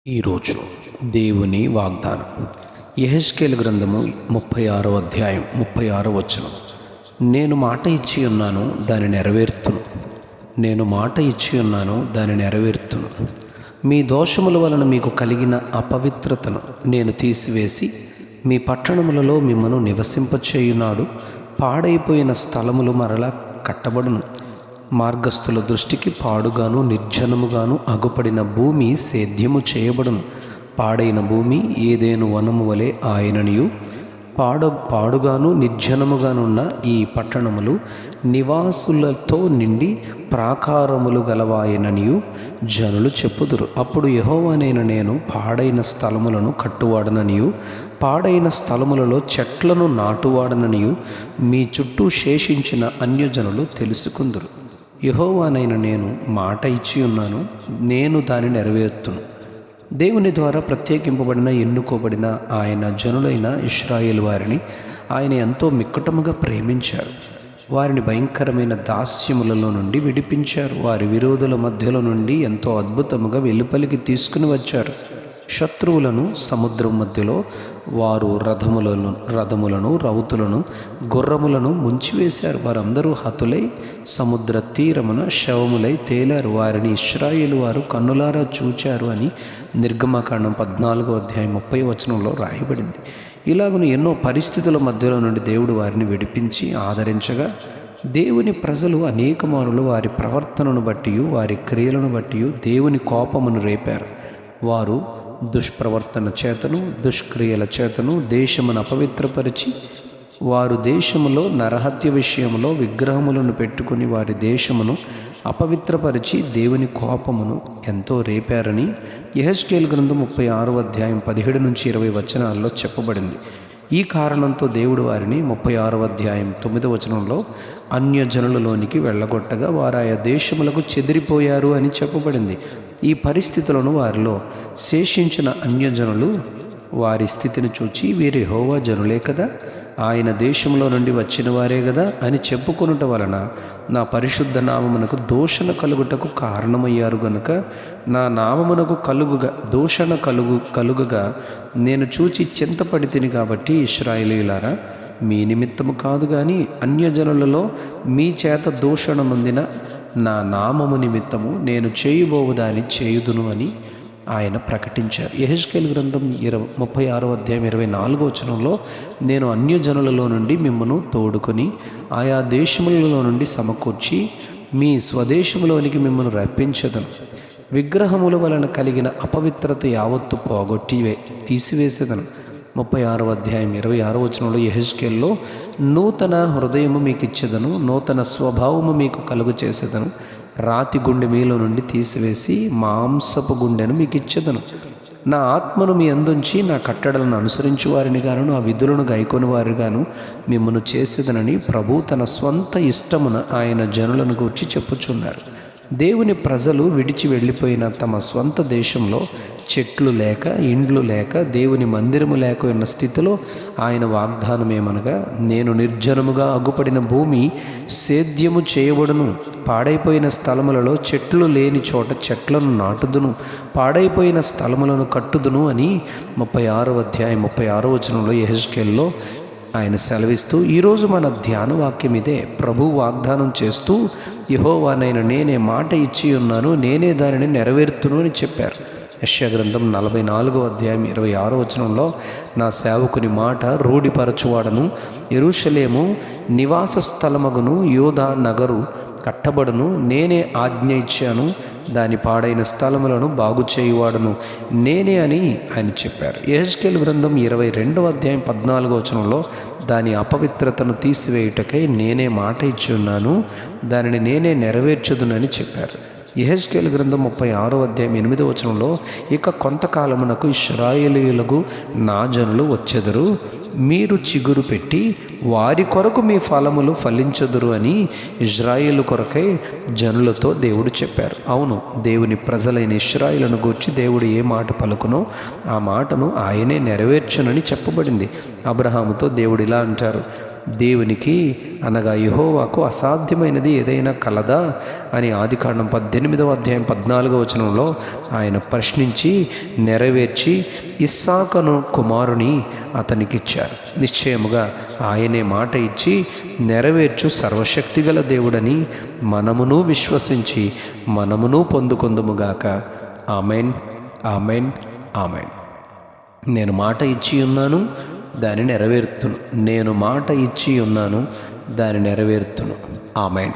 ఈరోజు దేవుని వాగ్దానం యెహెజ్కేలు గ్రంథము 36వ అధ్యాయం 36వ వచనం. నేను మాట ఇచ్చి ఉన్నాను, దాని నెరవేర్తును. నేను మాట ఇచ్చి ఉన్నాను, దాని నెరవేర్తును. మీ దోషముల వలన మీకు కలిగిన అపవిత్రతను నేను తీసివేసి మీ పట్టణములలో మిమ్మను నివసింపచేయునాడు. పాడైపోయిన స్థలములు మరలా కట్టబడును. మార్గస్థుల దృష్టికి పాడుగాను నిర్జనముగాను అగుపడిన భూమి సేద్యము చేయబడును. పాడైన భూమి ఏదేను వనము వలె ఆయననియు, పాడుగాను నిర్జనముగానున్న ఈ పట్టణములు నివాసులతో నిండి ప్రాకారములు గలవాయననియు జనులు చెప్పుదురు. అప్పుడు యెహోవానైన నేను పాడైన స్థలములను కట్టువాడననియు, పాడైన స్థలములలో చెట్లను నాటువాడననియు మీ చుట్టూ శేషించిన అన్యజనులు తెలుసుకుందురు. యెహోవానైన నేను మాట ఇచ్చి ఉన్నాను, నేను దాన్ని నెరవేర్తును. దేవుని ద్వారా ప్రత్యేకింపబడిన ఎన్నుకోబడిన ఆయన జనులైన ఇశ్రాయేలు వారిని ఆయన ఎంతో మిక్కటముగా ప్రేమించారు. వారిని భయంకరమైన దాస్యములలో నుండి విడిపించారు. వారి విరోధుల మధ్యలో నుండి ఎంతో అద్భుతముగా వెలుపలికి తీసుకుని వచ్చారు. శత్రువులను సముద్రం మధ్యలో వారు రథములను రౌతులను గుర్రములను ముంచివేశారు. వారందరూ హతులై సముద్ర తీరమున శవములై తేలారు. వారిని ఇశ్రాయేలు వారు కన్నులారా చూచారు అని నిర్గమకాండం 14వ అధ్యాయం 30వ వచనంలో రాయబడింది. ఇలాగున ఎన్నో పరిస్థితుల మధ్యలో నుండి దేవుడు వారిని విడిపించి ఆదరించగా, దేవుని ప్రజలు అనేక మారులు వారి ప్రవర్తనను బట్టి వారి క్రియలను బట్టి దేవుని కోపమును రేపారు. వారు దుష్ప్రవర్తన చేతను దుష్క్రియల చేతను దేశమును అపవిత్రపరిచి, వారు దేశములో నరహత్య విషయంలో విగ్రహములను పెట్టుకుని వారి దేశమును అపవిత్రపరిచి దేవుని కోపమును ఎంతో రేపారని యెహెజ్కేలు గ్రంథం 36వ అధ్యాయం 17-20 వచనాల్లో చెప్పబడింది. ఈ కారణంతో దేవుడు వారిని 36వ అధ్యాయం 9వ వచనంలో అన్యజనులలోనికి వెళ్ళగొట్టగా వారు ఆయా దేశములకు చెదిరిపోయారు అని చెప్పబడింది. ఈ పరిస్థితులను వారిలో శేషించిన అన్యజనులు వారి స్థితిని చూచి, వీరు యెహోవా జనులే కదా, ఆయన దేశంలో నుండి వచ్చిన వారే కదా అని చెప్పుకొనుట వలన నా పరిశుద్ధ నామమునకు దూషణ కలుగుటకు కారణమయ్యారు గనుక నా నామమునకు దూషణ కలుగగా నేను చూచి చింతపడి తిని. కాబట్టి ఇశ్రాయేలీయులారా, మీ నిమిత్తము కాదు కానీ అన్యజనులలో మీ చేత దూషణ నొందిన నా నామము నిమిత్తము నేను చేయబోవుదాన్ని చేయుదును అని ఆయన ప్రకటించారు. యెహెజ్కేలు గ్రంథం 36వ అధ్యాయం 24వ వచనంలో, నేను అన్యజనులలో నుండి మిమ్మను తోడుకొని ఆయా దేశములలో నుండి సమకూర్చి మీ స్వదేశంలోనికి మిమ్మల్ని రప్పించదను. విగ్రహముల వలన కలిగిన అపవిత్రత యావత్తు పోగొట్టి తీసివేసేదను. 36వ అధ్యాయం 26వ వచనంలో యెహెజ్కేలులో, నూతన హృదయము మీకు ఇచ్చేదను, నూతన స్వభావము మీకు కలుగు చేసేదను, రాతి గుండె మీలో నుండి తీసివేసి మాంసపు గుండెను మీకు ఇచ్చేదను. నా ఆత్మను మీ అందుంచి నా కట్టడలను అనుసరించు వారిని గాను నా విధులను గైకొని వారి గాను మిమ్మను చేసేదనని ప్రభు తన స్వంత ఇష్టమున ఆయన జనులను గూర్చి చెప్పుచున్నారు. దేవుని ప్రజలు విడిచి వెళ్ళిపోయిన తమ స్వంత దేశంలో చెట్లు లేక ఇండ్లు లేక దేవుని మందిరము లేక ఉన్న స్థితిలో ఆయన వాగ్దానం ఏమనగా, నేను నిర్జనముగా అగ్గుపడిన భూమి సేద్యము చేయబడును. పాడైపోయిన స్థలములలో చెట్లు లేని చోట చెట్లను నాటుదును, పాడైపోయిన స్థలములను కట్టుదును అని 36వ అధ్యాయం 36వ వచనంలో యెహెజ్కేలులో ఆయన సెలవిస్తూ, ఈరోజు మన ధ్యాన వాక్యం ఇదే. ప్రభు వాగ్దానం చేస్తూ, యెహోవానైన నేనే మాట ఇచ్చి ఉన్నాను, నేనే దానిని నెరవేర్తును అని చెప్పారు. యెషయా గ్రంథం 44వ అధ్యాయం 26వ వచనంలో, నా సేవకుని మాట రూఢిపరచువాడను, యెరూషలేము నివాస స్థలమగును, యూదా నగరు కట్టబడును, నేనే ఆజ్ఞ ఇచ్చాను, దాని పాడైన స్థలములను బాగు చేయువాడును నేనే అని ఆయన చెప్పారు. యెహెజ్కేలు గ్రంథం 22వ అధ్యాయం 14వ వచనంలో, దాని అపవిత్రతను తీసివేయుటకై నేనే మాట ఇచ్చి ఉన్నాను, దానిని నేనే నెరవేర్చుదునని చెప్పారు. యెహెజ్కేలు గ్రంథం 36వ అధ్యాయం 8వ వచనంలో, ఇక కొంతకాలమునకు ఇశ్రాయేలీయులకు నా జనులు వచ్చెదరు, మీరు చిగురు పెట్టి వారి కొరకు మీ ఫలములు ఫలించదురు అని ఇశ్రాయేలు కొరకై జనులతో దేవుడు చెప్పారు. అవును, దేవుని ప్రజలైన ఇశ్రాయేలును గూర్చి దేవుడు ఏ మాట పలుకునో ఆ మాటను ఆయనే నెరవేర్చునని చెప్పబడింది. అబ్రహాముతో దేవుడు ఇలా అంటారు, దేవునికి అనగా యెహోవాకు అసాధ్యమైనది ఏదైనా కలదా అని ఆదికాండం 18వ అధ్యాయం 14వ వచనంలో ఆయన ప్రశ్నించి నెరవేర్చి ఇస్సాకును కుమారుని అతనికిచ్చారు. నిశ్చయముగా ఆయనే మాట ఇచ్చి నెరవేర్చు సర్వశక్తిగల దేవుడని మనమును విశ్వసించి మనమును పొందుకొందుముగాక. Amen, amen, amen. నేను మాట ఇచ్చి ఉన్నాను, దాన్ని నెరవేర్తును. నేను మాట ఇచ్చి ఉన్నాను, దాన్ని నెరవేర్తును. ఆమెన్.